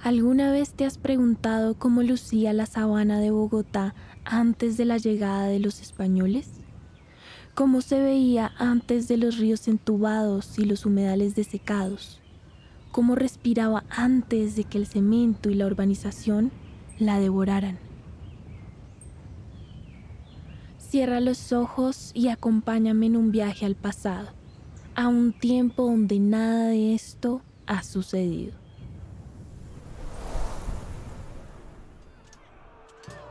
¿Alguna vez te has preguntado cómo lucía la sabana de Bogotá antes de la llegada de los españoles? ¿Cómo se veía antes de los ríos entubados y los humedales desecados? ¿Cómo respiraba antes de que el cemento y la urbanización la devoraran? Cierra los ojos y acompáñame en un viaje al pasado, a un tiempo donde nada de esto ha sucedido.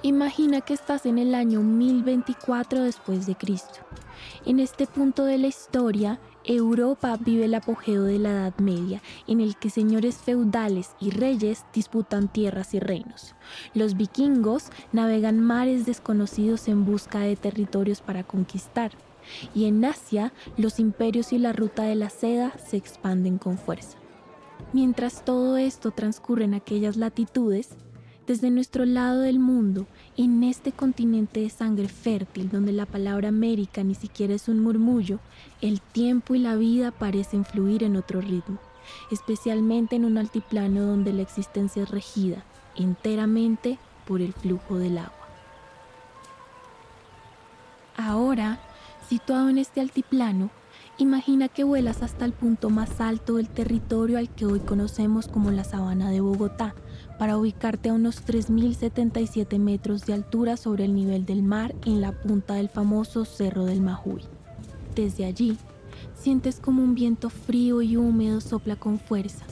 Imagina que estás en el año 1024 después de Cristo. En este punto de la historia, Europa vive el apogeo de la Edad Media, en el que señores feudales y reyes disputan tierras y reinos. Los vikingos navegan mares desconocidos en busca de territorios para conquistar. Y en Asia, los imperios y la ruta de la seda se expanden con fuerza. Mientras todo esto transcurre en aquellas latitudes, desde nuestro lado del mundo, en este continente de sangre fértil donde la palabra América ni siquiera es un murmullo, el tiempo y la vida parecen fluir en otro ritmo, especialmente en un altiplano donde la existencia es regida enteramente por el flujo del agua. Ahora, situado en este altiplano, imagina que vuelas hasta el punto más alto del territorio al que hoy conocemos como la Sabana de Bogotá, para ubicarte a unos 3.077 metros de altura sobre el nivel del mar en la punta del famoso Cerro del Majuy. Desde allí, sientes como un viento frío y húmedo sopla con fuerza.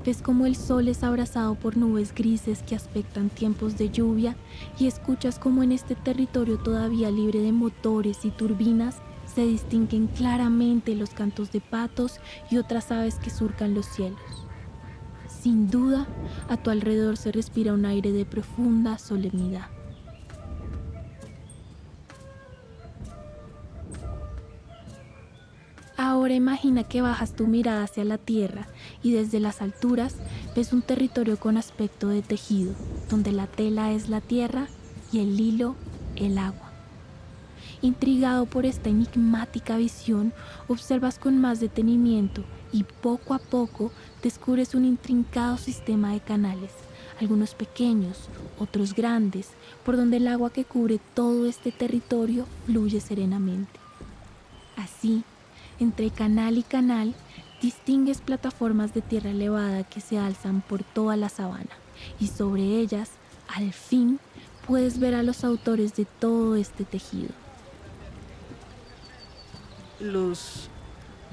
Ves como el sol es abrazado por nubes grises que aspectan tiempos de lluvia y escuchas como en este territorio todavía libre de motores y turbinas se distinguen claramente los cantos de patos y otras aves que surcan los cielos. Sin duda, a tu alrededor se respira un aire de profunda solemnidad. Ahora imagina que bajas tu mirada hacia la tierra y desde las alturas ves un territorio con aspecto de tejido, donde la tela es la tierra y el hilo el agua. Intrigado por esta enigmática visión, observas con más detenimiento y poco a poco descubres un intrincado sistema de canales, algunos pequeños, otros grandes, por donde el agua que cubre todo este territorio fluye serenamente. Así, entre canal y canal, distingues plataformas de tierra elevada que se alzan por toda la sabana, y sobre ellas, al fin, puedes ver a los autores de todo este tejido. Los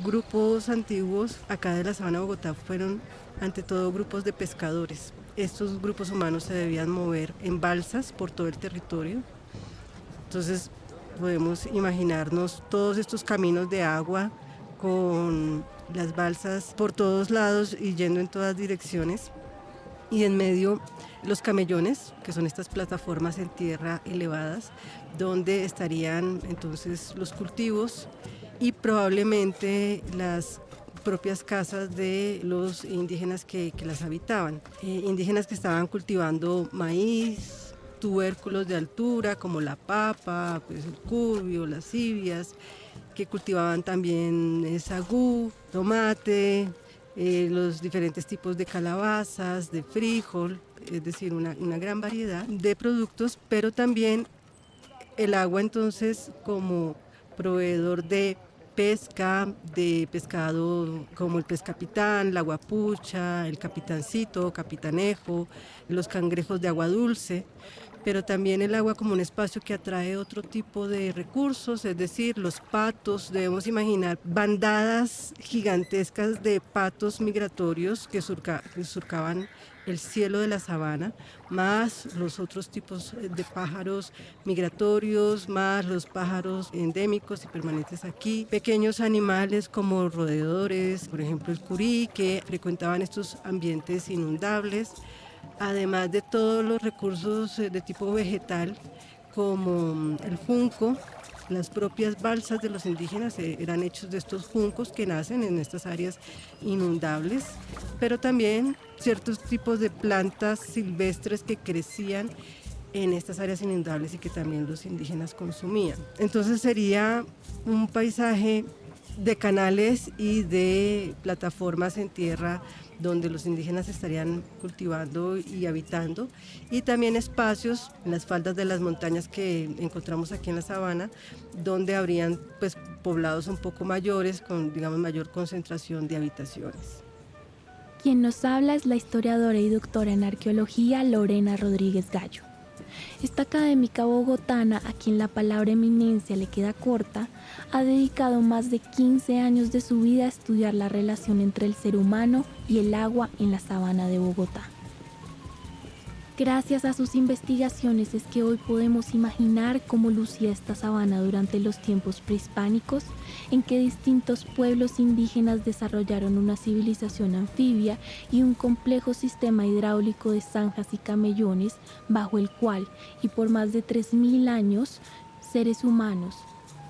grupos antiguos acá de la Sabana de Bogotá fueron ante todo grupos de pescadores. Estos grupos humanos se debían mover en balsas por todo el territorio. Entonces podemos imaginarnos todos estos caminos de agua con las balsas por todos lados y yendo en todas direcciones. Y en medio los camellones, que son estas plataformas en tierra elevadas, donde estarían entonces los cultivos y probablemente las propias casas de los indígenas que las habitaban. Indígenas que estaban cultivando maíz, tubérculos de altura como la papa, pues el curvio, las civias, que cultivaban también sagú, tomate, los diferentes tipos de calabazas, de frijol, es decir, una gran variedad de productos, pero también el agua entonces como proveedor de pesca, de pescado como el pez capitán, la guapucha, el capitancito, capitanejo, los cangrejos de agua dulce, pero también el agua como un espacio que atrae otro tipo de recursos, es decir, los patos, debemos imaginar bandadas gigantescas de patos migratorios que surcaban el cielo de la sabana, más los otros tipos de pájaros migratorios, más los pájaros endémicos y permanentes aquí, pequeños animales como roedores, por ejemplo el curí, que frecuentaban estos ambientes inundables, además de todos los recursos de tipo vegetal como el junco. Las propias balsas de los indígenas eran hechos de estos juncos que nacen en estas áreas inundables, pero también ciertos tipos de plantas silvestres que crecían en estas áreas inundables y que también los indígenas consumían. Entonces sería un paisaje de canales y de plataformas en tierra donde los indígenas estarían cultivando y habitando, y también espacios en las faldas de las montañas que encontramos aquí en la sabana, donde habrían pues poblados un poco mayores con, digamos, mayor concentración de habitaciones. Quien nos habla es la historiadora y doctora en arqueología Lorena Rodríguez Gallo. Esta académica bogotana, a quien la palabra eminencia le queda corta, ha dedicado más de 15 años de su vida a estudiar la relación entre el ser humano y el agua en la sabana de Bogotá. Gracias a sus investigaciones es que hoy podemos imaginar cómo lucía esta sabana durante los tiempos prehispánicos, en que distintos pueblos indígenas desarrollaron una civilización anfibia y un complejo sistema hidráulico de zanjas y camellones, bajo el cual, y por más de 3000 años, seres humanos,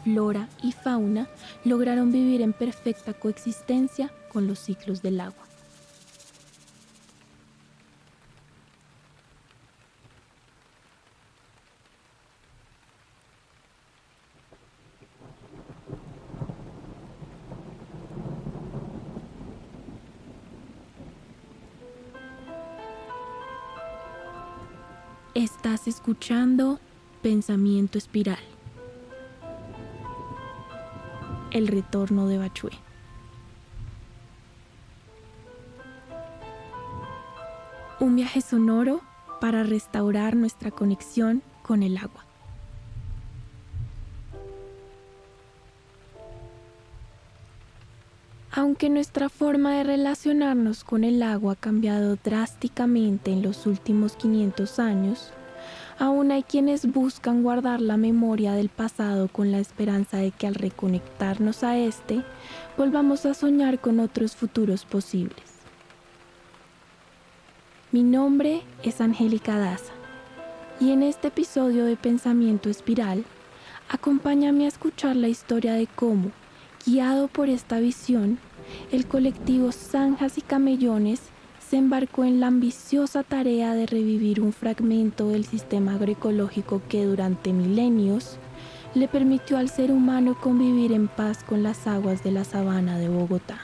flora y fauna lograron vivir en perfecta coexistencia con los ciclos del agua. Estás escuchando Pensamiento Espiral. El retorno de Bachué. Un viaje sonoro para restaurar nuestra conexión con el agua. Aunque nuestra forma de relacionarnos con el agua ha cambiado drásticamente en los últimos 500 años, aún hay quienes buscan guardar la memoria del pasado con la esperanza de que al reconectarnos a este, volvamos a soñar con otros futuros posibles. Mi nombre es Angélica Daza y en este episodio de Pensamiento Espiral, acompáñame a escuchar la historia de cómo, guiado por esta visión, el colectivo Zanjas y Camellones se embarcó en la ambiciosa tarea de revivir un fragmento del sistema agroecológico que durante milenios le permitió al ser humano convivir en paz con las aguas de la sabana de Bogotá.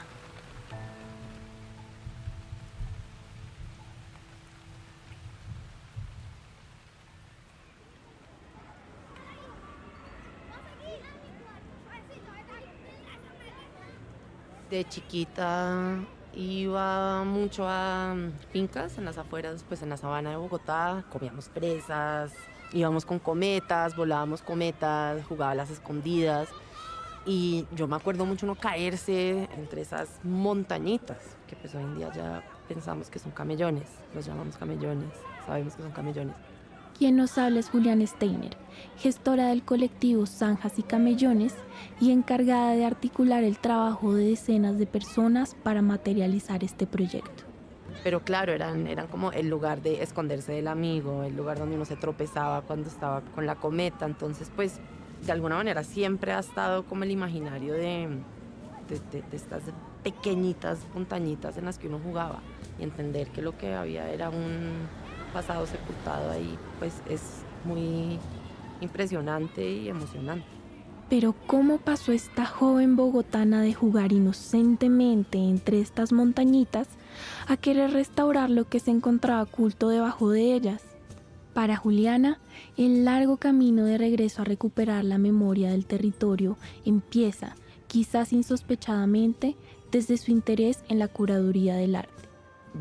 De chiquita iba mucho a fincas en las afueras, pues en la sabana de Bogotá, comíamos presas, íbamos con cometas, volábamos cometas, jugaba a las escondidas y yo me acuerdo mucho uno caerse entre esas montañitas, que pues hoy en día ya pensamos que son camellones, los llamamos camellones, sabemos que son camellones. Quien nos habla es Juliana Steiner, gestora del colectivo Zanjas y Camellones y encargada de articular el trabajo de decenas de personas para materializar este proyecto. Pero claro, eran como el lugar de esconderse del amigo, el lugar donde uno se tropezaba cuando estaba con la cometa. Entonces, pues, de alguna manera siempre ha estado como el imaginario de estas pequeñitas montañitas en las que uno jugaba y entender que lo que había era un pasado sepultado ahí, pues es muy impresionante y emocionante. Pero ¿cómo pasó esta joven bogotana de jugar inocentemente entre estas montañitas a querer restaurar lo que se encontraba oculto debajo de ellas? Para Juliana, el largo camino de regreso a recuperar la memoria del territorio empieza, quizás insospechadamente, desde su interés en la curaduría del arte.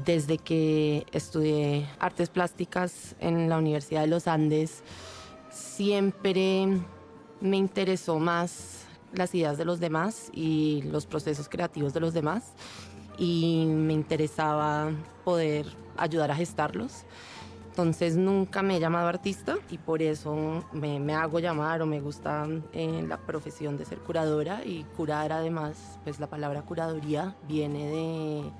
Desde que estudié artes plásticas en la Universidad de los Andes, siempre me interesó más las ideas de los demás y los procesos creativos de los demás, y me interesaba poder ayudar a gestarlos. Entonces nunca me he llamado artista y por eso me hago llamar, o me gusta la profesión de ser curadora. Y curar, además, pues la palabra curaduría viene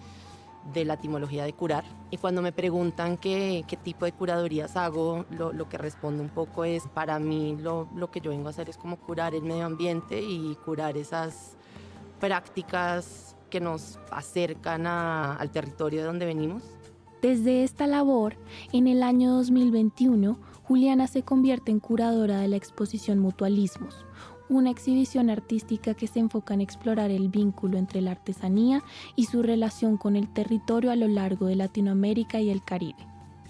de la etimología de curar. Y cuando me preguntan qué tipo de curadurías hago, lo que respondo un poco es, para mí lo que yo vengo a hacer es como curar el medio ambiente y curar esas prácticas que nos acercan al territorio de donde venimos. Desde esta labor, en el año 2021, Juliana se convierte en curadora de la exposición Mutualismos, una exhibición artística que se enfoca en explorar el vínculo entre la artesanía y su relación con el territorio a lo largo de Latinoamérica y el Caribe.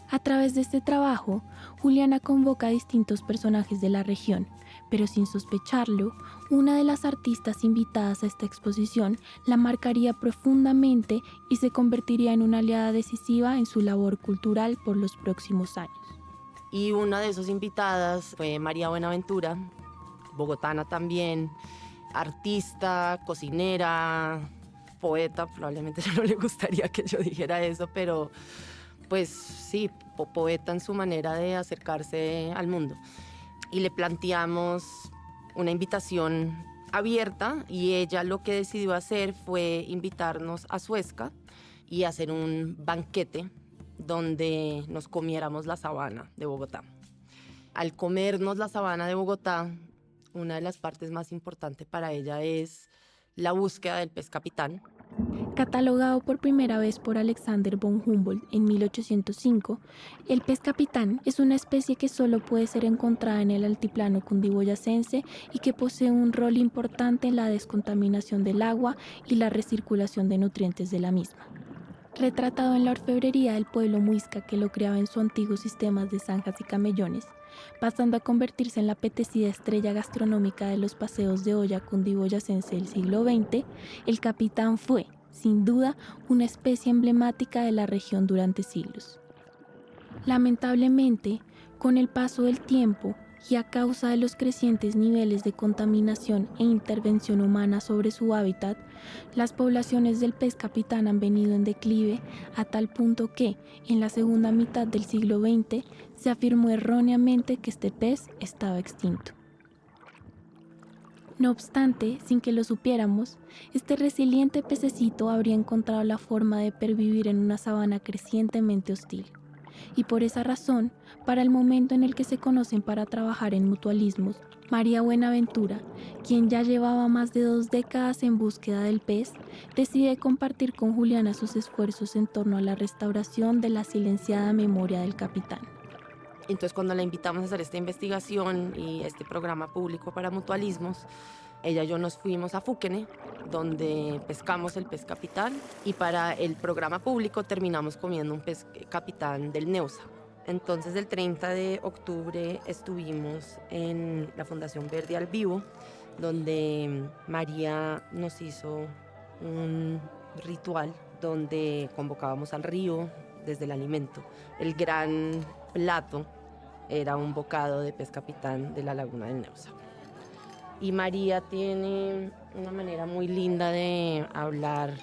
A través de este trabajo, Juliana convoca a distintos personajes de la región, pero sin sospecharlo, una de las artistas invitadas a esta exposición la marcaría profundamente y se convertiría en una aliada decisiva en su labor cultural por los próximos años. Y una de esas invitadas fue María Buenaventura, bogotana también, artista, cocinera, poeta. Probablemente no le gustaría que yo dijera eso, pero pues sí, poeta en su manera de acercarse al mundo. Y le planteamos una invitación abierta y ella lo que decidió hacer fue invitarnos a Suezca y hacer un banquete donde nos comiéramos la sabana de Bogotá. Al comernos la sabana de Bogotá, una de las partes más importantes para ella es la búsqueda del pez capitán. Catalogado por primera vez por Alexander von Humboldt en 1805, el pez capitán es una especie que solo puede ser encontrada en el altiplano cundiboyacense y que posee un rol importante en la descontaminación del agua y la recirculación de nutrientes de la misma. Retratado en la orfebrería del pueblo muisca que lo creaba en su antiguo sistema de zanjas y camellones, pasando a convertirse en la apetecida estrella gastronómica de los paseos de olla cundiboyacense del siglo XX, el capitán fue, sin duda, una especie emblemática de la región durante siglos. Lamentablemente, con el paso del tiempo y a causa de los crecientes niveles de contaminación e intervención humana sobre su hábitat, las poblaciones del pez capitán han venido en declive a tal punto que, en la segunda mitad del siglo XX, se afirmó erróneamente que este pez estaba extinto. No obstante, sin que lo supiéramos, este resiliente pececito habría encontrado la forma de pervivir en una sabana crecientemente hostil. Y por esa razón, para el momento en el que se conocen para trabajar en mutualismos, María Buenaventura, quien ya llevaba más de 2 décadas en búsqueda del pez, decide compartir con Juliana sus esfuerzos en torno a la restauración de la silenciada memoria del capitán. Entonces, cuando la invitamos a hacer esta investigación y este programa público para mutualismos, ella y yo nos fuimos a Fúquene, donde pescamos el pez capitán, y para el programa público terminamos comiendo un pez capitán del Neusa. Entonces, el 30 de octubre estuvimos en la Fundación Verde al Vivo, donde María nos hizo un ritual donde convocábamos al río desde el alimento. El gran plato era un bocado de pez capitán de la laguna del Neusa. Y María tiene una manera muy linda de hablar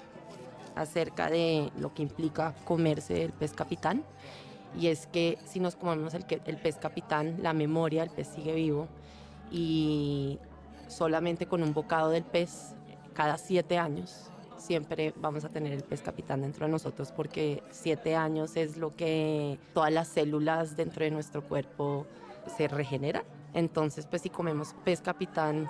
acerca de lo que implica comerse el pez capitán. Y es que si nos comemos el pez capitán, la memoria del pez sigue vivo. Y solamente con un bocado del pez, cada 7 años, siempre vamos a tener el pez capitán dentro de nosotros, porque 7 años es lo que todas las células dentro de nuestro cuerpo se regeneran. Entonces, pues si comemos pez capitán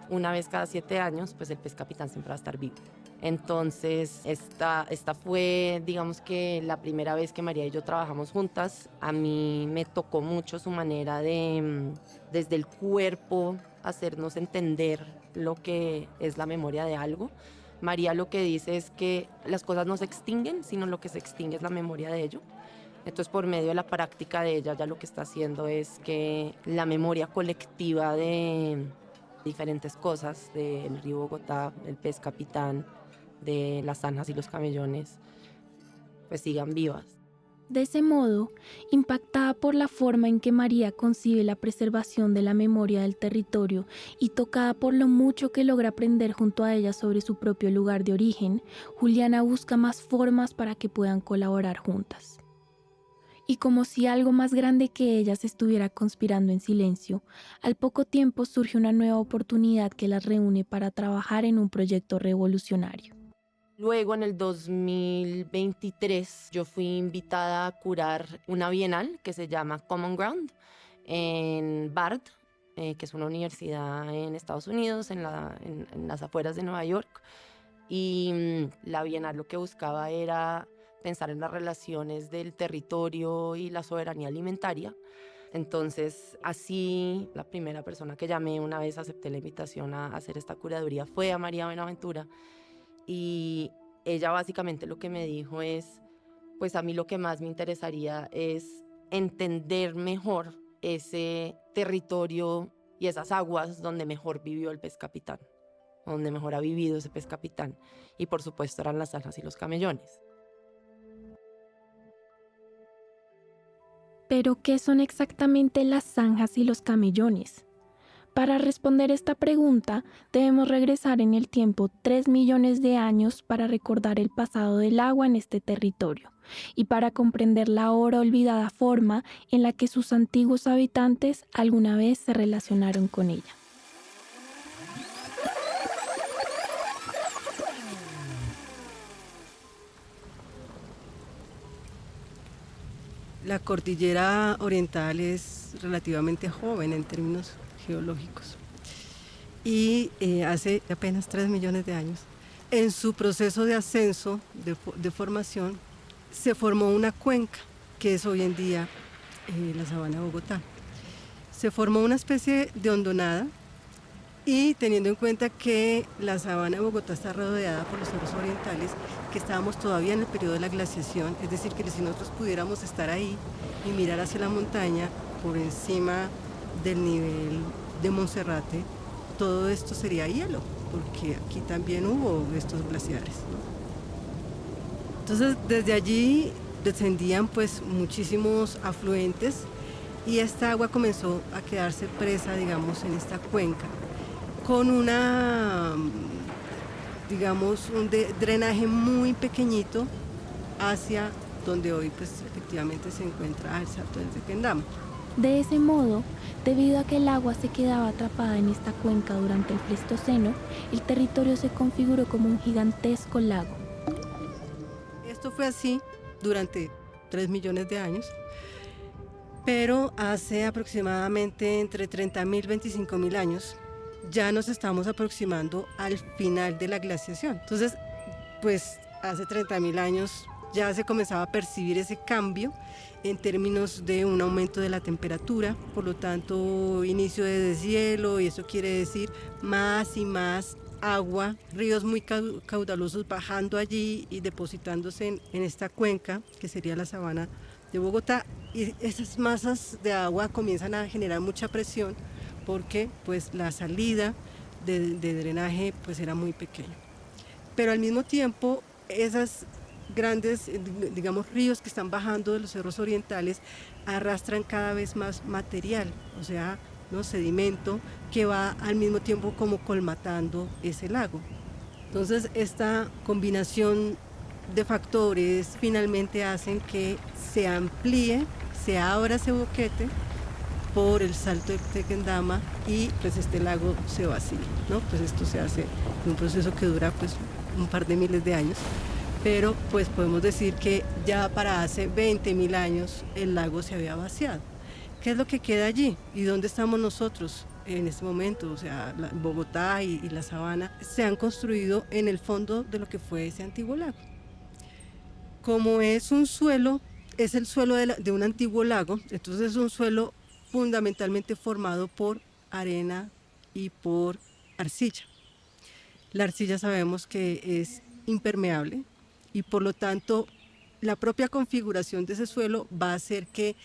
una vez cada 7 años, pues el pez capitán siempre va a estar vivo. Entonces, esta fue, digamos que la primera vez que María y yo trabajamos juntas. A mí me tocó mucho su manera de, desde el cuerpo, hacernos entender lo que es la memoria de algo. María lo que dice es que las cosas no se extinguen, sino lo que se extingue es la memoria de ello. Entonces, por medio de la práctica de ella, ya lo que está haciendo es que la memoria colectiva de diferentes cosas, del río Bogotá, el pez capitán, de las zanjas y los camellones, pues sigan vivas. De ese modo, impactada por la forma en que María concibe la preservación de la memoria del territorio y tocada por lo mucho que logra aprender junto a ella sobre su propio lugar de origen, Juliana busca más formas para que puedan colaborar juntas. Y como si algo más grande que ellas estuviera conspirando en silencio, al poco tiempo surge una nueva oportunidad que las reúne para trabajar en un proyecto revolucionario. Luego, en el 2023, yo fui invitada a curar una bienal que se llama Common Ground en Bard, que es una universidad en Estados Unidos, en las afueras de Nueva York. Y la bienal lo que buscaba era pensar en las relaciones del territorio y la soberanía alimentaria, Entonces, así, la primera persona que llamé una vez acepté la invitación a hacer esta curaduría fue a María Buenaventura, y ella básicamente lo que me dijo es, pues a mí lo que más me interesaría es entender mejor ese territorio y esas aguas donde mejor vivió el pez capitán, donde mejor ha vivido ese pez capitán. Y por supuesto eran las zanjas y los camellones. Pero, ¿qué son exactamente las zanjas y los camellones? Para responder esta pregunta, debemos regresar en el tiempo 3 millones de años para recordar el pasado del agua en este territorio y para comprender la ahora olvidada forma en la que sus antiguos habitantes alguna vez se relacionaron con ella. La cordillera oriental es relativamente joven en términos geológicos y hace apenas 3 millones de años, en su proceso de ascenso, de formación, se formó una cuenca que es hoy en día la sabana de Bogotá. Se formó una especie de hondonada, y teniendo en cuenta que la sabana de Bogotá está rodeada por los cerros orientales, que estábamos todavía en el periodo de la glaciación, es decir, que si nosotros pudiéramos estar ahí y mirar hacia la montaña por encima del nivel de Monserrate, todo esto sería hielo, porque aquí también hubo estos glaciares, ¿no? Entonces, desde allí descendían pues muchísimos afluentes y esta agua comenzó a quedarse presa, digamos, en esta cuenca, con una, digamos, un drenaje muy pequeñito hacia donde hoy pues efectivamente se encuentra el Salto del Tequendama. De ese modo, debido a que el agua se quedaba atrapada en esta cuenca durante el Pleistoceno, el territorio se configuró como un gigantesco lago. Esto fue así durante 3 millones de años, pero hace aproximadamente entre 30.000 y 25.000 años ya nos estamos aproximando al final de la glaciación. Entonces, pues hace 30.000 años ya se comenzaba a percibir ese cambio en términos de un aumento de la temperatura, por lo tanto inicio de deshielo, y eso quiere decir más y más agua, ríos muy caudalosos bajando allí y depositándose en esta cuenca que sería la sabana de Bogotá, y esas masas de agua comienzan a generar mucha presión porque pues la salida de drenaje pues era muy pequeña. Pero al mismo tiempo esas grandes, digamos, ríos que están bajando de los cerros orientales arrastran cada vez más material, o sea, ¿no?, sedimento que va al mismo tiempo como colmatando ese lago. Entonces esta combinación de factores finalmente hacen que se amplíe, se abra ese boquete por el Salto del Tequendama y pues este lago se vacía, ¿no? Pues esto se hace en un proceso que dura pues un par de miles de años, pero pues podemos decir que ya para hace 20.000 años el lago se había vaciado. ¿Qué es lo que queda allí? ¿Y dónde estamos nosotros en este momento? O sea, Bogotá y la sabana se han construido en el fondo de lo que fue ese antiguo lago. Como es un suelo, es el suelo de un antiguo lago, entonces es un suelo fundamentalmente formado por arena y por arcilla. La arcilla sabemos que es impermeable y por lo tanto la propia configuración de ese suelo va a hacer que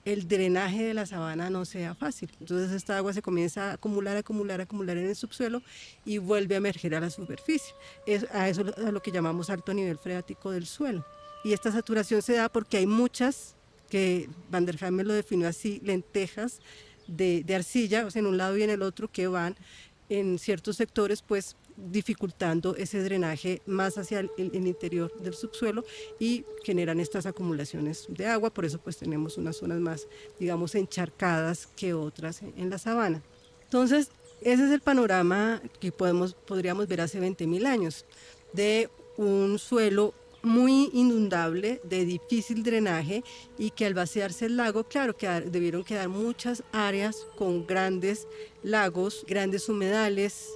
el drenaje de la sabana no sea fácil. Entonces esta agua se comienza a acumular en el subsuelo y vuelve a emerger a la superficie. A eso es a lo que llamamos alto nivel freático del suelo. Y esta saturación se da porque hay muchas, que Van der Heim lo definió así, lentejas de arcilla, o sea, en un lado y en el otro, que van en ciertos sectores pues dificultando ese drenaje más hacia el interior del subsuelo y generan estas acumulaciones de agua. Por eso pues tenemos unas zonas más, digamos, encharcadas que otras en la sabana. Entonces ese es el panorama que podríamos ver hace 20.000 años, de un suelo muy inundable, de difícil drenaje, y que al vaciarse el lago, claro, debieron quedar muchas áreas con grandes lagos, grandes humedales,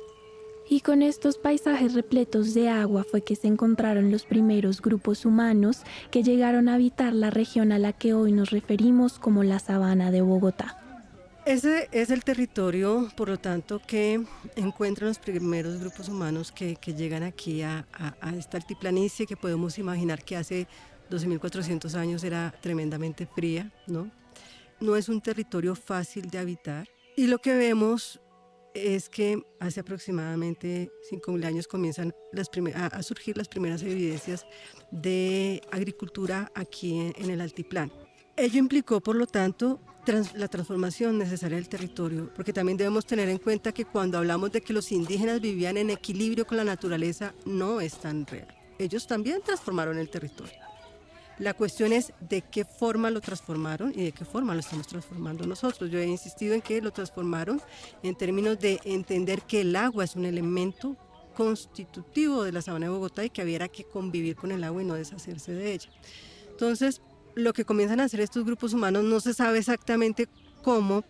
Y con estos paisajes repletos de agua fue que se encontraron los primeros grupos humanos que llegaron a habitar la región a la que hoy nos referimos como la Sabana de Bogotá. Ese es el territorio, por lo tanto, que encuentran los primeros grupos humanos que llegan aquí a esta altiplanicie que podemos imaginar que hace 12.400 años era tremendamente fría, ¿no? No es un territorio fácil de habitar y lo que vemos es que hace aproximadamente 5.000 años comienzan a surgir las primeras evidencias de agricultura aquí en el altiplano. Ello implicó, por lo tanto, la transformación necesaria del territorio, porque también debemos tener en cuenta que cuando hablamos de que los indígenas vivían en equilibrio con la naturaleza, no es tan real. Ellos también transformaron el territorio. La cuestión es de qué forma lo transformaron y de qué forma lo estamos transformando nosotros. Yo he insistido en que lo transformaron en términos de entender que el agua es un elemento constitutivo de la Sabana de Bogotá y que había que convivir con el agua y no deshacerse de ella. Entonces, lo que comienzan a hacer estos grupos humanos no se sabe exactamente cómo,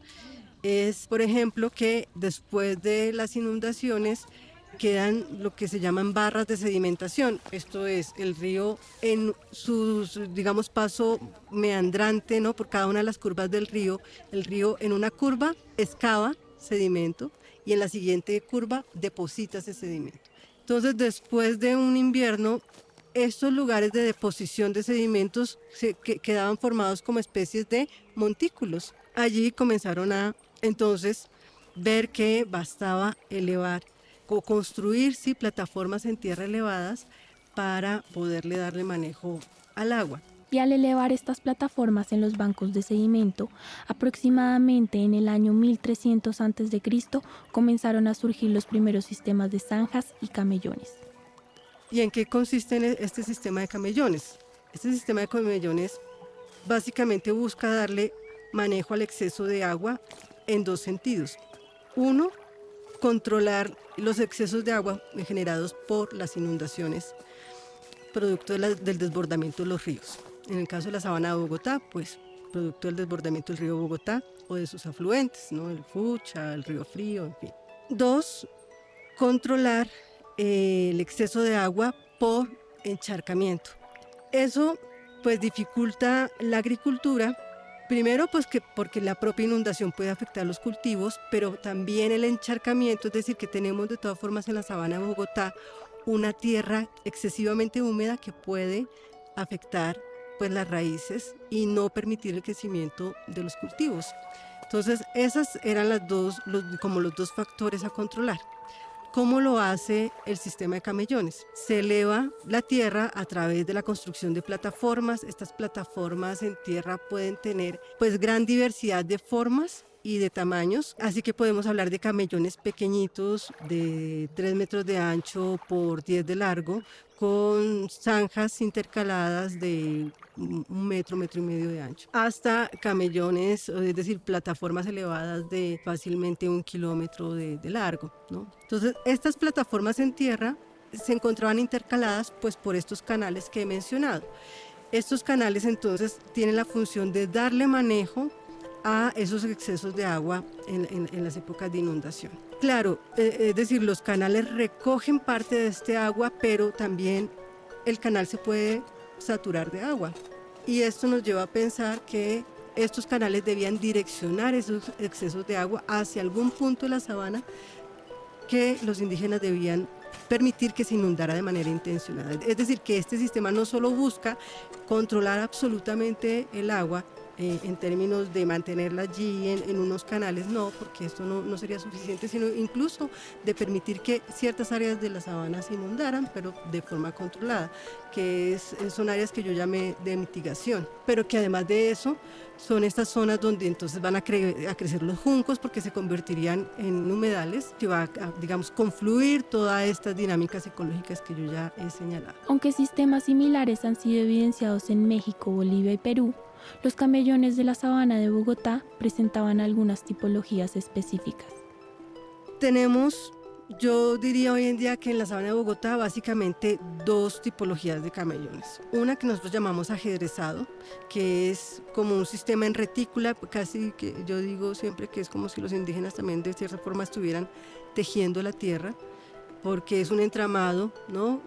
es por ejemplo que después de las inundaciones quedan lo que se llaman barras de sedimentación, esto es el río en su, digamos, paso meandrante, ¿no? Por cada una de las curvas del río, el río en una curva excava sedimento y en la siguiente curva deposita ese sedimento. Entonces después de un invierno, estos lugares de deposición de sedimentos quedaban formados como especies de montículos. Allí comenzaron a entonces ver que bastaba elevar o construir plataformas en tierra elevadas para poderle darle manejo al agua. Y al elevar estas plataformas en los bancos de sedimento, aproximadamente en el año 1300 a.C., comenzaron a surgir los primeros sistemas de zanjas y camellones. ¿Y en qué consiste este sistema de camellones? Este sistema de camellones básicamente busca darle manejo al exceso de agua en dos sentidos. Uno, controlar los excesos de agua generados por las inundaciones, producto del desbordamiento de los ríos. En el caso de la Sabana de Bogotá, pues producto del desbordamiento del río Bogotá o de sus afluentes, ¿no? El Fucha, el río Frío, en fin. Dos, controlar el exceso de agua por encharcamiento. Eso pues dificulta la agricultura, primero pues porque la propia inundación puede afectar los cultivos, pero también el encharcamiento, es decir, que tenemos de todas formas en la Sabana de Bogotá una tierra excesivamente húmeda que puede afectar pues las raíces y no permitir el crecimiento de los cultivos. Entonces esas eran los dos factores a controlar. ¿Cómo lo hace el sistema de camellones? Se eleva la tierra a través de la construcción de plataformas. Estas plataformas en tierra pueden tener pues gran diversidad de formas y de tamaños, así que podemos hablar de camellones pequeñitos de 3 metros de ancho por 10 de largo, con zanjas intercaladas de 1 metro, metro y medio de ancho, hasta camellones, es decir, plataformas elevadas de fácilmente 1 kilómetro de largo, ¿no? Entonces, estas plataformas en tierra se encontraban intercaladas pues por estos canales que he mencionado. Estos canales entonces tienen la función de darle manejo a esos excesos de agua en las épocas de inundación. Claro, es decir, los canales recogen parte de este agua, pero también el canal se puede saturar de agua. Y esto nos lleva a pensar que estos canales debían direccionar esos excesos de agua hacia algún punto de la sabana que los indígenas debían permitir que se inundara de manera intencionada. Es decir, que este sistema no solo busca controlar absolutamente el agua, en términos de mantenerla allí en unos canales, no, porque esto no sería suficiente, sino incluso de permitir que ciertas áreas de la sabana se inundaran, pero de forma controlada, que son áreas que yo llamé de mitigación, pero que además de eso son estas zonas donde entonces van a crecer los juncos, porque se convertirían en humedales que va a, digamos, confluir todas estas dinámicas ecológicas que yo ya he señalado. Aunque sistemas similares han sido evidenciados en México, Bolivia y Perú, los camellones de la Sabana de Bogotá presentaban algunas tipologías específicas. Tenemos, yo diría hoy en día que en la Sabana de Bogotá básicamente dos tipologías de camellones. Una que nosotros llamamos ajedrezado, que es como un sistema en retícula, casi que yo digo siempre que es como si los indígenas también de cierta forma estuvieran tejiendo la tierra. porque es un entramado, ¿no?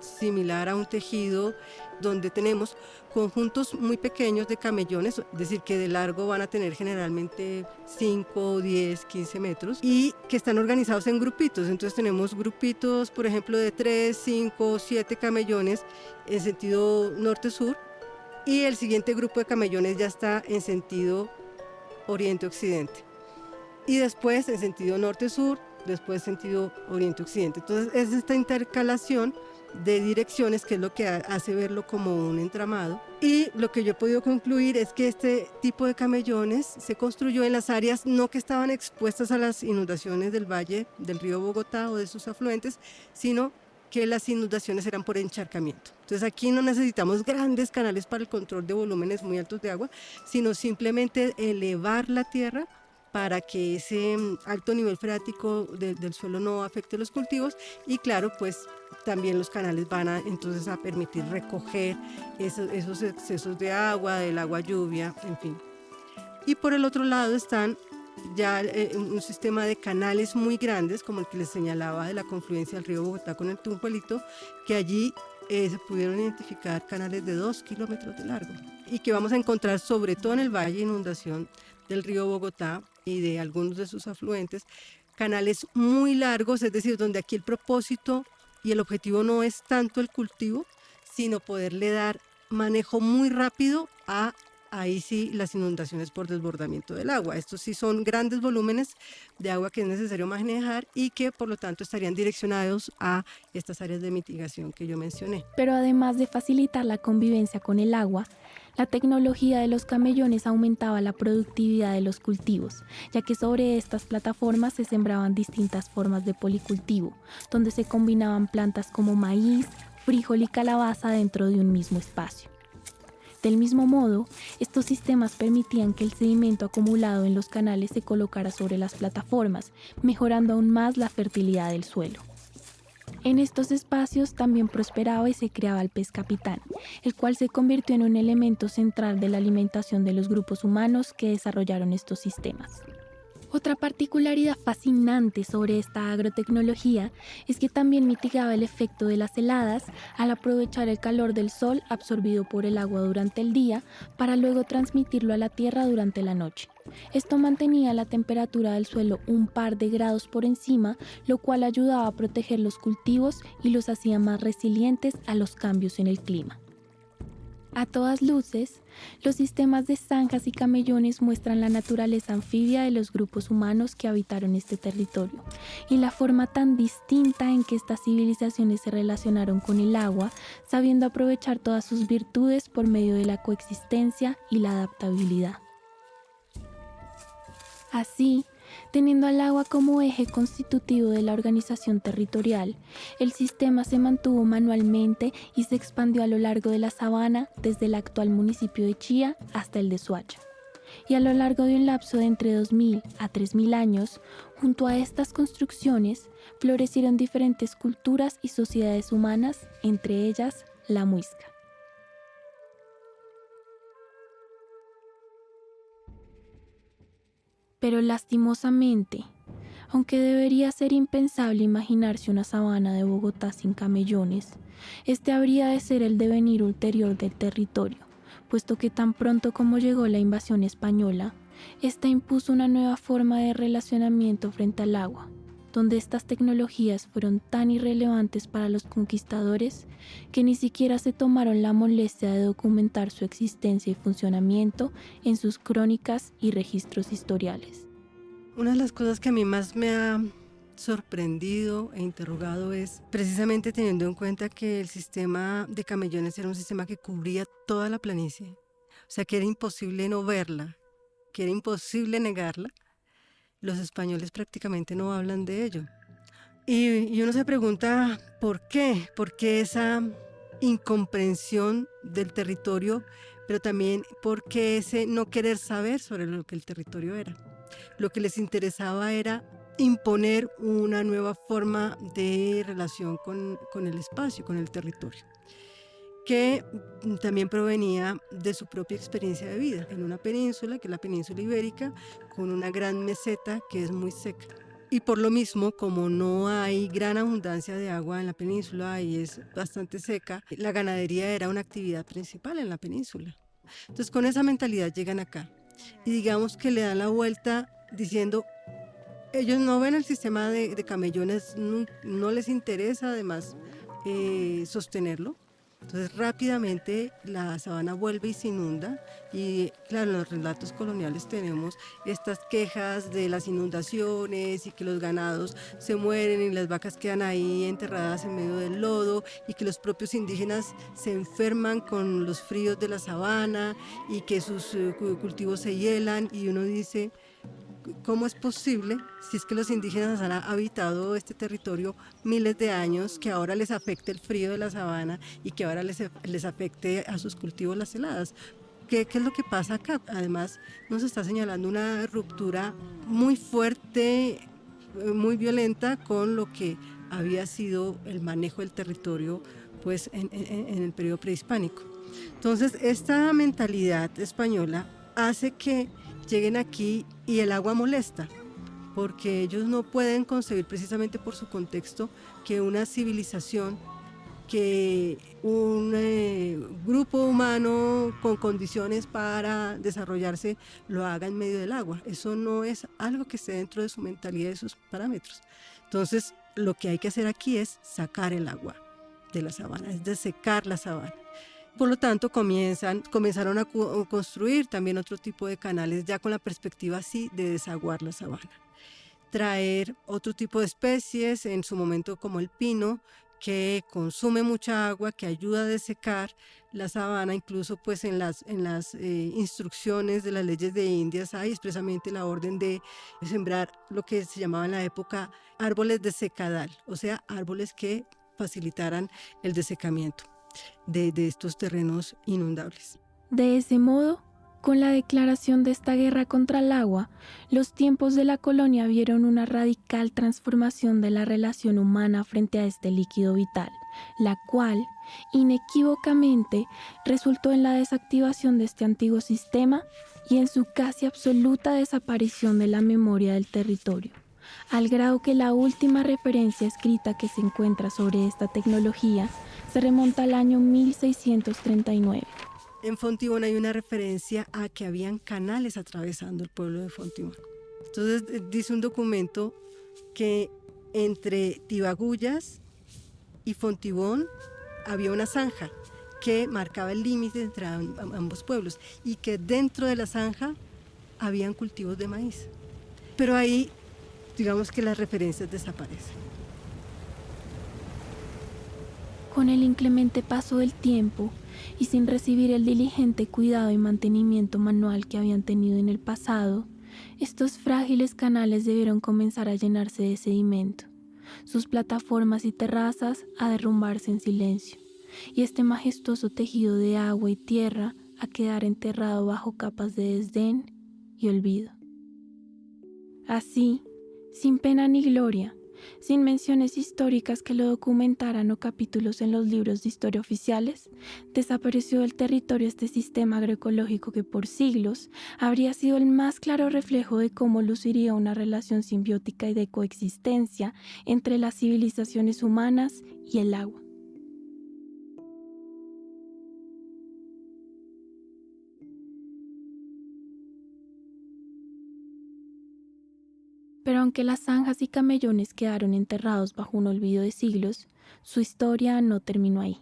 Similar a un tejido donde tenemos conjuntos muy pequeños de camellones, es decir, que de largo van a tener generalmente 5, 10, 15 metros y que están organizados en grupitos. Entonces tenemos grupitos, por ejemplo, de 3, 5, 7 camellones en sentido norte-sur y el siguiente grupo de camellones ya está en sentido oriente-occidente. Y después en sentido norte-sur, después sentido oriente-occidente. Entonces es esta intercalación de direcciones que es lo que hace verlo como un entramado. Y lo que yo he podido concluir es que este tipo de camellones se construyó en las áreas no que estaban expuestas a las inundaciones del valle del río Bogotá o de sus afluentes, sino que las inundaciones eran por encharcamiento. Entonces aquí no necesitamos grandes canales para el control de volúmenes muy altos de agua, sino simplemente elevar la tierra para que ese alto nivel freático del suelo no afecte los cultivos y claro, pues también los canales van a entonces a permitir recoger esos excesos de agua, del agua lluvia, en fin. Y por el otro lado están ya un sistema de canales muy grandes, como el que les señalaba de la confluencia del río Bogotá con el Tunjuelito, que allí se pudieron identificar canales de 2 kilómetros de largo y que vamos a encontrar sobre todo en el valle, inundación del río Bogotá y de algunos de sus afluentes, canales muy largos, es decir, donde aquí el propósito y el objetivo no es tanto el cultivo, sino poderle dar manejo muy rápido a ahí sí las inundaciones por desbordamiento del agua. Estos sí son grandes volúmenes de agua que es necesario manejar y que por lo tanto estarían direccionados a estas áreas de mitigación que yo mencioné. Pero además de facilitar la convivencia con el agua, la tecnología de los camellones aumentaba la productividad de los cultivos, ya que sobre estas plataformas se sembraban distintas formas de policultivo, donde se combinaban plantas como maíz, frijol y calabaza dentro de un mismo espacio. Del mismo modo, estos sistemas permitían que el sedimento acumulado en los canales se colocara sobre las plataformas, mejorando aún más la fertilidad del suelo. En estos espacios también prosperaba y se creaba el pez capitán, el cual se convirtió en un elemento central de la alimentación de los grupos humanos que desarrollaron estos sistemas. Otra particularidad fascinante sobre esta agrotecnología es que también mitigaba el efecto de las heladas al aprovechar el calor del sol absorbido por el agua durante el día para luego transmitirlo a la tierra durante la noche. Esto mantenía la temperatura del suelo un par de grados por encima, lo cual ayudaba a proteger los cultivos y los hacía más resilientes a los cambios en el clima. A todas luces, los sistemas de zanjas y camellones muestran la naturaleza anfibia de los grupos humanos que habitaron este territorio y la forma tan distinta en que estas civilizaciones se relacionaron con el agua, sabiendo aprovechar todas sus virtudes por medio de la coexistencia y la adaptabilidad. Así, teniendo al agua como eje constitutivo de la organización territorial, el sistema se mantuvo manualmente y se expandió a lo largo de la sabana desde el actual municipio de Chía hasta el de Soacha. Y a lo largo de un lapso de entre 2000 a 3000 años, junto a estas construcciones, florecieron diferentes culturas y sociedades humanas, entre ellas la muisca. Pero lastimosamente, aunque debería ser impensable imaginarse una sabana de Bogotá sin camellones, este habría de ser el devenir ulterior del territorio, puesto que tan pronto como llegó la invasión española, esta impuso una nueva forma de relacionamiento frente al agua, donde estas tecnologías fueron tan irrelevantes para los conquistadores que ni siquiera se tomaron la molestia de documentar su existencia y funcionamiento en sus crónicas y registros historiales. Una de las cosas que a mí más me ha sorprendido e interrogado es precisamente teniendo en cuenta que el sistema de camellones era un sistema que cubría toda la planicie, o sea que era imposible no verla, que era imposible negarla. Los españoles prácticamente no hablan de ello. Y uno se pregunta ¿por qué? ¿Por qué esa incomprensión del territorio, pero también por qué ese no querer saber sobre lo que el territorio era? Lo que les interesaba era imponer una nueva forma de relación con el espacio, con el territorio, que también provenía de su propia experiencia de vida en una península, que es la península ibérica, con una gran meseta que es muy seca. Y por lo mismo, como no hay gran abundancia de agua en la península y es bastante seca, la ganadería era una actividad principal en la península. Entonces con esa mentalidad llegan acá y digamos que le dan la vuelta diciendo, ellos no ven el sistema de camellones, no les interesa además sostenerlo. Entonces rápidamente la sabana vuelve y se inunda y claro, en los relatos coloniales tenemos estas quejas de las inundaciones y que los ganados se mueren y las vacas quedan ahí enterradas en medio del lodo y que los propios indígenas se enferman con los fríos de la sabana y que sus cultivos se hielan y uno dice, ¿cómo es posible, si es que los indígenas han habitado este territorio miles de años, que ahora les afecte el frío de la sabana y que ahora les afecte a sus cultivos las heladas? ¿Qué es lo que pasa acá? Además, nos está señalando una ruptura muy fuerte, muy violenta con lo que había sido el manejo del territorio pues, en el periodo prehispánico. Entonces, esta mentalidad española hace que lleguen aquí y el agua molesta, porque ellos no pueden concebir precisamente por su contexto que una civilización, que un grupo humano con condiciones para desarrollarse lo haga en medio del agua. Eso no es algo que esté dentro de su mentalidad y de sus parámetros. Entonces, lo que hay que hacer aquí es sacar el agua de la sabana, es desecar la sabana. Por lo tanto, comenzaron a construir también otro tipo de canales ya con la perspectiva así de desaguar la sabana. Traer otro tipo de especies, en su momento como el pino, que consume mucha agua, que ayuda a desecar la sabana. Incluso pues en las instrucciones de las leyes de Indias hay expresamente la orden de sembrar lo que se llamaba en la época árboles de secadal, o sea, árboles que facilitaran el desecamiento de estos terrenos inundables. De ese modo, con la declaración de esta guerra contra el agua, los tiempos de la colonia vieron una radical transformación de la relación humana frente a este líquido vital, la cual, inequívocamente, resultó en la desactivación de este antiguo sistema y en su casi absoluta desaparición de la memoria del territorio, al grado que la última referencia escrita que se encuentra sobre esta tecnología se remonta al año 1639. En Fontibón hay una referencia a que habían canales atravesando el pueblo de Fontibón. Entonces dice un documento que entre Tibagullas y Fontibón había una zanja que marcaba el límite entre ambos pueblos y que dentro de la zanja habían cultivos de maíz. Pero ahí, digamos que las referencias desaparecen. Con el inclemente paso del tiempo y sin recibir el diligente cuidado y mantenimiento manual que habían tenido en el pasado, estos frágiles canales debieron comenzar a llenarse de sedimento, sus plataformas y terrazas a derrumbarse en silencio, y este majestuoso tejido de agua y tierra a quedar enterrado bajo capas de desdén y olvido. Así, sin pena ni gloria, sin menciones históricas que lo documentaran o capítulos en los libros de historia oficiales, desapareció del territorio este sistema agroecológico que por siglos habría sido el más claro reflejo de cómo luciría una relación simbiótica y de coexistencia entre las civilizaciones humanas y el agua. Pero aunque las zanjas y camellones quedaron enterrados bajo un olvido de siglos, su historia no terminó ahí.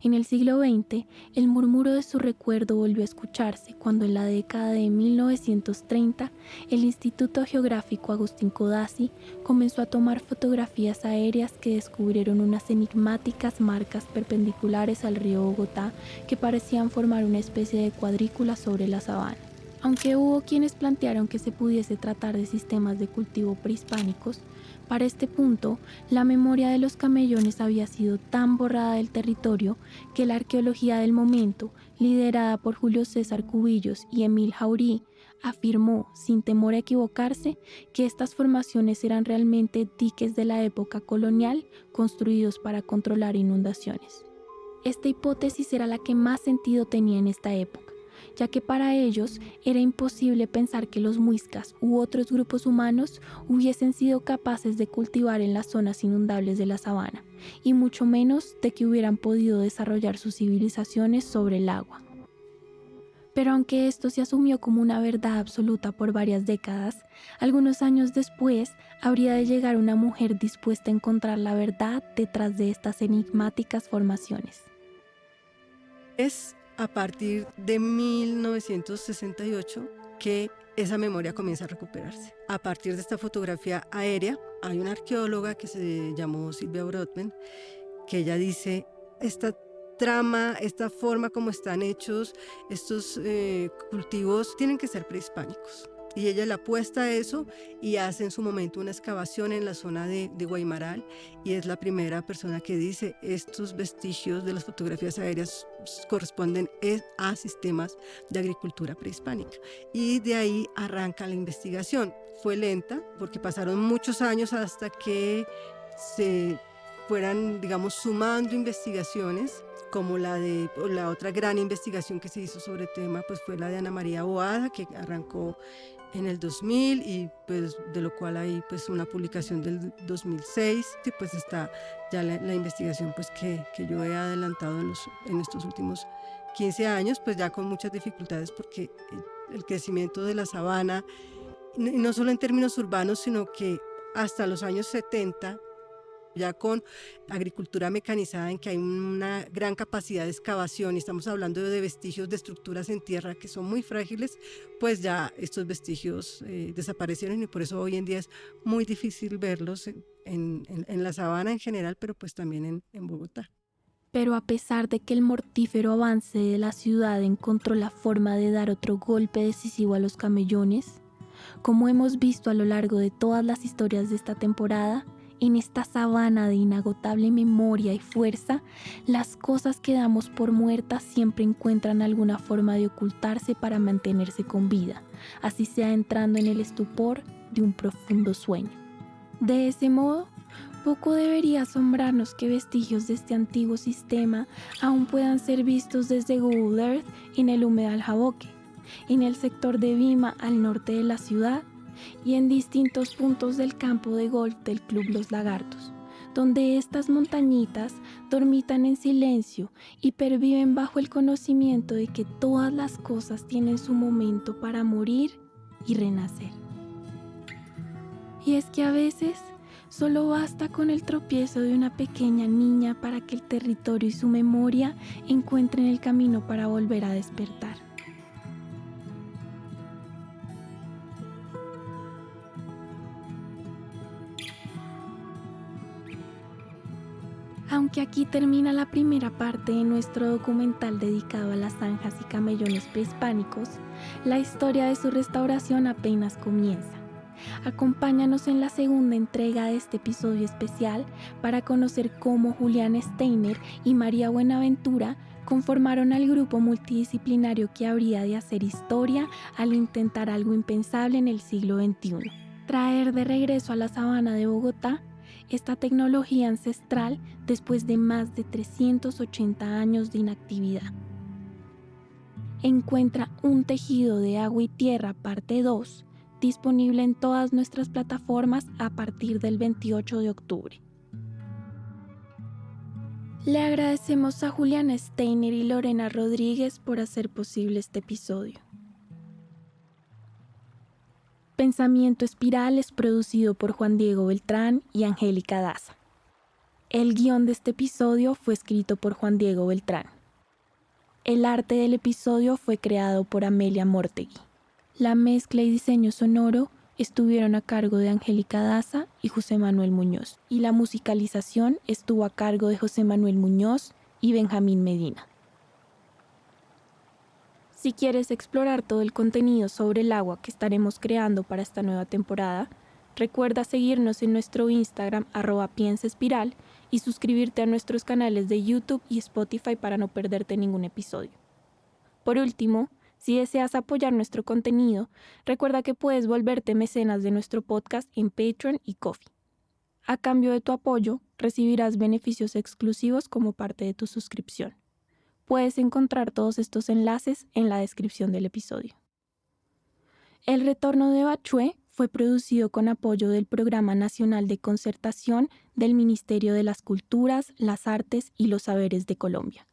En el siglo XX, el murmuro de su recuerdo volvió a escucharse cuando en la década de 1930 el Instituto Geográfico Agustín Codazzi comenzó a tomar fotografías aéreas que descubrieron unas enigmáticas marcas perpendiculares al río Bogotá que parecían formar una especie de cuadrícula sobre la sabana. Aunque hubo quienes plantearon que se pudiese tratar de sistemas de cultivo prehispánicos, para este punto, la memoria de los camellones había sido tan borrada del territorio que la arqueología del momento, liderada por Julio César Cubillos y Emil Jauregui, afirmó, sin temor a equivocarse, que estas formaciones eran realmente diques de la época colonial construidos para controlar inundaciones. Esta hipótesis era la que más sentido tenía en esta época, ya que para ellos era imposible pensar que los muiscas u otros grupos humanos hubiesen sido capaces de cultivar en las zonas inundables de la sabana, y mucho menos de que hubieran podido desarrollar sus civilizaciones sobre el agua. Pero aunque esto se asumió como una verdad absoluta por varias décadas, algunos años después habría de llegar una mujer dispuesta a encontrar la verdad detrás de estas enigmáticas formaciones. Es a partir de 1968 que esa memoria comienza a recuperarse. A partir de esta fotografía aérea, hay una arqueóloga que se llamó Silvia Brodmann, que ella dice, esta trama, esta forma como están hechos estos cultivos tienen que ser prehispánicos. Y ella le apuesta a eso y hace en su momento una excavación en la zona de Guaymaral, y es la primera persona que dice estos vestigios de las fotografías aéreas corresponden a sistemas de agricultura prehispánica. Y de ahí arranca la investigación. Fue lenta porque pasaron muchos años hasta que se fueran, digamos, sumando investigaciones, como la otra gran investigación que se hizo sobre el tema, pues fue la de Ana María Boada, que arrancó en el 2000, y pues de lo cual hay pues una publicación del 2006, y pues está ya la investigación pues que yo he adelantado en estos últimos 15 años, pues ya con muchas dificultades porque el crecimiento de la sabana, no solo en términos urbanos, sino que hasta los años 70, ya con agricultura mecanizada en que hay una gran capacidad de excavación y estamos hablando de vestigios de estructuras en tierra que son muy frágiles, pues ya estos vestigios desaparecieron, y por eso hoy en día es muy difícil verlos en la sabana en general, pero pues también en Bogotá. Pero a pesar de que el mortífero avance de la ciudad encontró la forma de dar otro golpe decisivo a los camellones, como hemos visto a lo largo de todas las historias de esta temporada, en esta sabana de inagotable memoria y fuerza, las cosas que damos por muertas siempre encuentran alguna forma de ocultarse para mantenerse con vida, así sea entrando en el estupor de un profundo sueño. De ese modo, poco debería asombrarnos que vestigios de este antiguo sistema aún puedan ser vistos desde Google Earth en el humedal Jaboque, en el sector de Vima al norte de la ciudad, y en distintos puntos del campo de golf del Club Los Lagartos, donde estas montañitas dormitan en silencio y perviven bajo el conocimiento de que todas las cosas tienen su momento para morir y renacer. Y es que a veces solo basta con el tropiezo de una pequeña niña para que el territorio y su memoria encuentren el camino para volver a despertar. Aunque aquí termina la primera parte de nuestro documental dedicado a las zanjas y camellones prehispánicos, la historia de su restauración apenas comienza. Acompáñanos en la segunda entrega de este episodio especial para conocer cómo Julián Steiner y María Buenaventura conformaron al grupo multidisciplinario que habría de hacer historia al intentar algo impensable en el siglo XXI: traer de regreso a la sabana de Bogotá esta tecnología ancestral después de más de 380 años de inactividad. Encuentra Un tejido de agua y tierra, parte 2, disponible en todas nuestras plataformas a partir del 28 de octubre. Le agradecemos a Julián Steiner y Lorena Rodríguez por hacer posible este episodio. Pensamiento Espiral es producido por Juan Diego Beltrán y Angélica Daza. El guión de este episodio fue escrito por Juan Diego Beltrán. El arte del episodio fue creado por Amelia Mortegui. La mezcla y diseño sonoro estuvieron a cargo de Angélica Daza y José Manuel Muñoz, y la musicalización estuvo a cargo de José Manuel Muñoz y Benjamín Medina. Si quieres explorar todo el contenido sobre el agua que estaremos creando para esta nueva temporada, recuerda seguirnos en nuestro Instagram @piensaespiral y suscribirte a nuestros canales de YouTube y Spotify para no perderte ningún episodio. Por último, si deseas apoyar nuestro contenido, recuerda que puedes volverte mecenas de nuestro podcast en Patreon y Ko-fi. A cambio de tu apoyo, recibirás beneficios exclusivos como parte de tu suscripción. Puedes encontrar todos estos enlaces en la descripción del episodio. El retorno de Bachué fue producido con apoyo del Programa Nacional de Concertación del Ministerio de las Culturas, las Artes y los Saberes de Colombia,